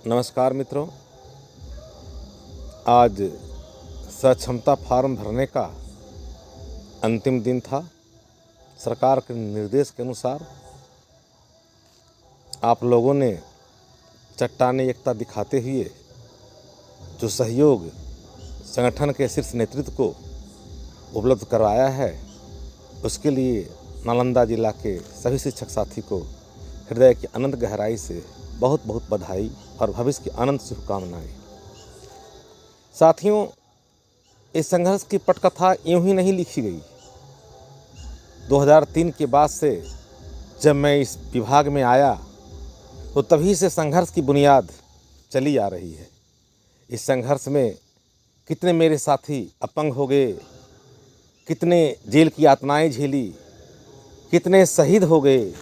नमस्कार मित्रों, आज सक्षमता फार्म भरने का अंतिम दिन था। सरकार के निर्देश के अनुसार आप लोगों ने चट्टाने एकता दिखाते हुए जो सहयोग संगठन के शीर्ष नेतृत्व को उपलब्ध करवाया है, उसके लिए नालंदा जिला के सभी शिक्षक साथी को हृदय की अनंत गहराई से बहुत बहुत बधाई और भविष्य की अनंत शुभकामनाएं। साथियों, इस संघर्ष की पटकथा यूं ही नहीं लिखी गई। 2003 के बाद से जब मैं इस विभाग में आया तो तभी से संघर्ष की बुनियाद चली आ रही है। इस संघर्ष में कितने मेरे साथी अपंग हो गए, कितने जेल की यातनाएं झेली, कितने शहीद हो गए,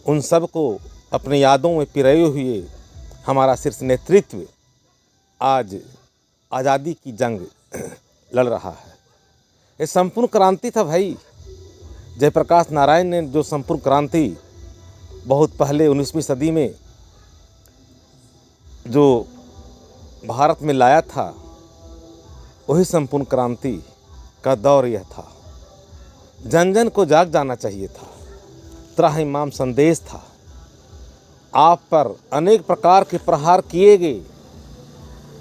उन सब को अपने यादों में पिरोए हुए हमारा शीर्ष नेतृत्व आज आज़ादी की जंग लड़ रहा है। ये संपूर्ण क्रांति था भाई। जयप्रकाश नारायण ने जो संपूर्ण क्रांति बहुत पहले 19वीं सदी में जो भारत में लाया था, वही संपूर्ण क्रांति का दौर यह था। जन जन को जाग जाना चाहिए था। त्राहिमाम संदेश था। आप पर अनेक प्रकार के प्रहार किए गए।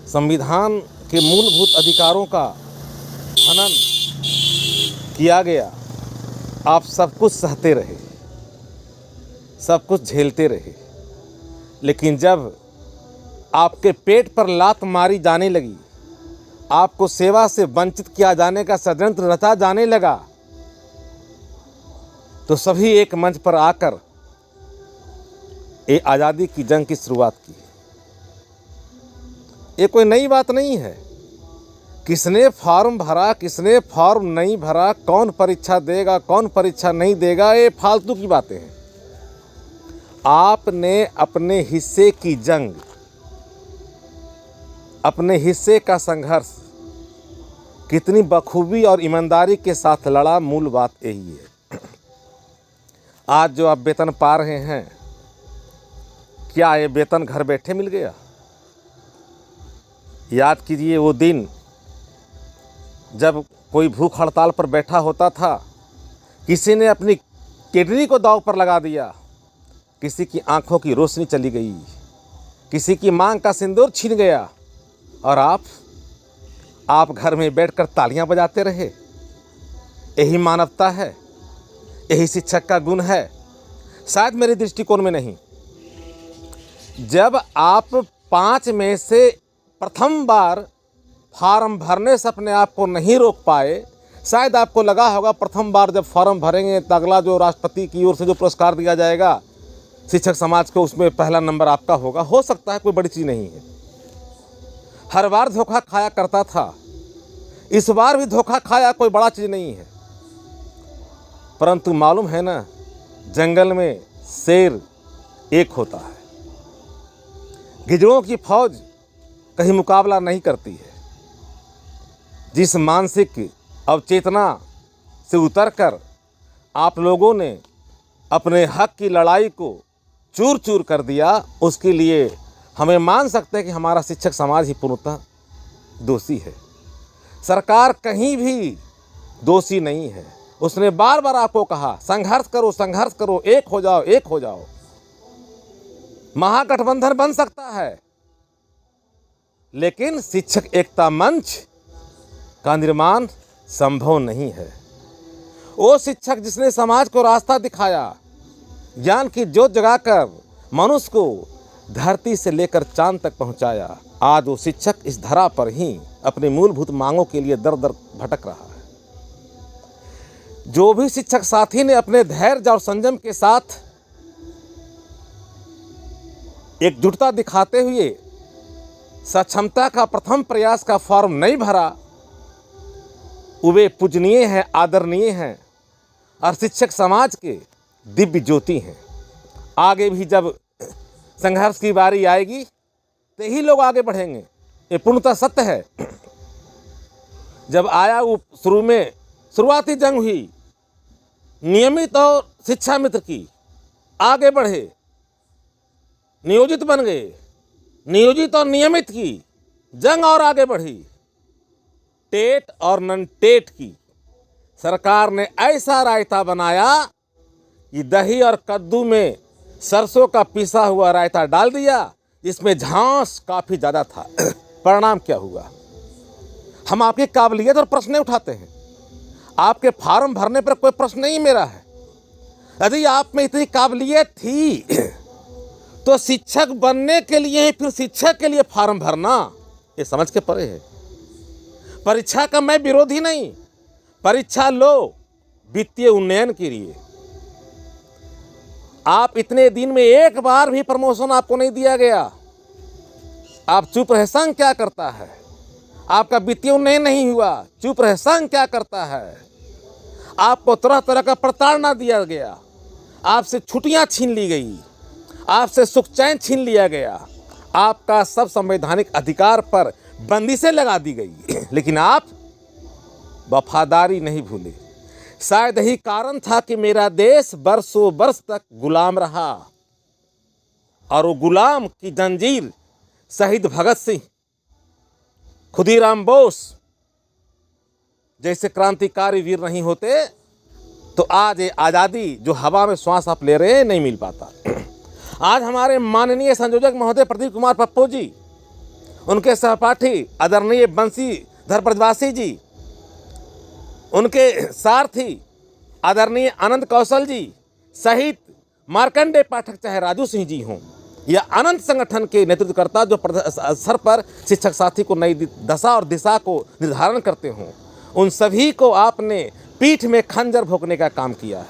संविधान के मूलभूत अधिकारों का हनन किया गया। आप सब कुछ सहते रहे, सब कुछ झेलते रहे, लेकिन जब आपके पेट पर लात मारी जाने लगी, आपको सेवा से वंचित किया जाने का षड्यंत्र रचा जाने लगा, तो सभी एक मंच पर आकर ये आज़ादी की जंग की शुरुआत की। ये कोई नई बात नहीं है। किसने फॉर्म भरा, किसने फॉर्म नहीं भरा, कौन परीक्षा देगा, कौन परीक्षा नहीं देगा, ये फालतू की बातें हैं। आपने अपने हिस्से की जंग, अपने हिस्से का संघर्ष कितनी बखूबी और ईमानदारी के साथ लड़ा, मूल बात यही है। आज जो आप वेतन पा रहे हैं, क्या ये वेतन घर बैठे मिल गया? याद कीजिए वो दिन जब कोई भूख हड़ताल पर बैठा होता था, किसी ने अपनी किडनी को दांव पर लगा दिया, किसी की आंखों की रोशनी चली गई, किसी की मांग का सिंदूर छिन गया, और आप घर में बैठकर तालियां बजाते रहे। यही मानवता है, यही शिक्षक का गुण है। शायद मेरे दृष्टिकोण में नहीं। जब आप 5 में से प्रथम बार फॉर्म भरने से अपने आप को नहीं रोक पाए, शायद आपको लगा होगा प्रथम बार जब फॉर्म भरेंगे तो अगला जो राष्ट्रपति की ओर से जो पुरस्कार दिया जाएगा शिक्षक समाज को, उसमें पहला नंबर आपका होगा। हो सकता है, कोई बड़ी चीज़ नहीं है। हर बार धोखा खाया करता था, इस बार भी धोखा खाया, कोई बड़ा चीज़ नहीं है। परंतु मालूम है ना, जंगल में शेर एक होता है, गिद्धों की फौज कहीं मुकाबला नहीं करती है। जिस मानसिक अवचेतना से उतरकर आप लोगों ने अपने हक की लड़ाई को चूर चूर कर दिया, उसके लिए हमें मान सकते हैं कि हमारा शिक्षक समाज ही पूर्णतः दोषी है। सरकार कहीं भी दोषी नहीं है। उसने बार बार आपको कहा संघर्ष करो, संघर्ष करो, एक हो जाओ, एक हो जाओ। महागठबंधन बन सकता है, लेकिन शिक्षक एकता मंच का निर्माण संभव नहीं है। वो शिक्षक जिसने समाज को रास्ता दिखाया, ज्ञान की ज्योत जगाकर मनुष्य को धरती से लेकर चांद तक पहुंचाया, आज वो शिक्षक इस धरा पर ही अपनी मूलभूत मांगों के लिए दर दर भटक रहा है। जो भी शिक्षक साथी ने अपने धैर्य और संयम के साथ एकजुटता दिखाते हुए सक्षमता का प्रथम प्रयास का फॉर्म नहीं भरा, वे पूजनीय हैं, आदरणीय हैं और शिक्षक समाज के दिव्य ज्योति हैं। आगे भी जब संघर्ष की बारी आएगी तो ही लोग आगे बढ़ेंगे। ये पूर्णतः सत्य है। जब आया वो शुरुआती जंग हुई, नियमित और शिक्षा मित्र की, आगे बढ़े, नियोजित बन गए, नियोजित और नियमित की जंग और आगे बढ़ी। टेट और नन टेट की सरकार ने ऐसा रायता बनाया कि दही और कद्दू में सरसों का पिसा हुआ रायता डाल दिया, जिसमें झांस काफी ज्यादा था। परिणाम क्या हुआ? हम आपकी काबिलियत और प्रश्न उठाते हैं। आपके फार्म भरने पर कोई प्रश्न नहीं मेरा है। यदि आप में इतनी काबिलियत थी तो शिक्षक बनने के लिए ही फिर शिक्षक के लिए फार्म भरना, ये समझ के परे है। परीक्षा का मैं विरोधी नहीं, परीक्षा लो वित्तीय उन्नयन के लिए। आप इतने दिन में एक बार भी प्रमोशन आपको नहीं दिया गया, आप चुप रहे। संघ क्या करता है? आपका वित्तीय उन्नयन नहीं हुआ, चुप रहे। संघ क्या करता है? आपको तरह तरह का प्रताड़ना दिया गया, आपसे छुट्टियां छीन ली गई, आपसे सुख चैन छीन लिया गया, आपका सब संवैधानिक अधिकार पर बंदिशें लगा दी गई, लेकिन आप वफादारी नहीं भूले। शायद यही कारण था कि मेरा देश बरसों बरस तक गुलाम रहा, और वो गुलाम की जंजीर शहीद भगत सिंह, खुदीराम बोस जैसे क्रांतिकारी वीर नहीं होते तो आज ये आज़ादी जो हवा में श्वास आप ले रहे हैं नहीं मिल पाता। आज हमारे माननीय संयोजक महोदय प्रदीप कुमार पप्पू जी, उनके सहपाठी आदरणीय बंशीधर ब्रजवासी जी, उनके सारथी आदरणीय आनंद कौशल जी सहित मार्कंडेय पाठक चाहे राजू सिंह जी हों, या अनंत संगठन के नेतृत्वकर्ता जो स्तर पर शिक्षक साथी को नई दशा और दिशा को निर्धारण करते हों, उन सभी को आपने पीठ में खंजर भोंकने का काम किया है।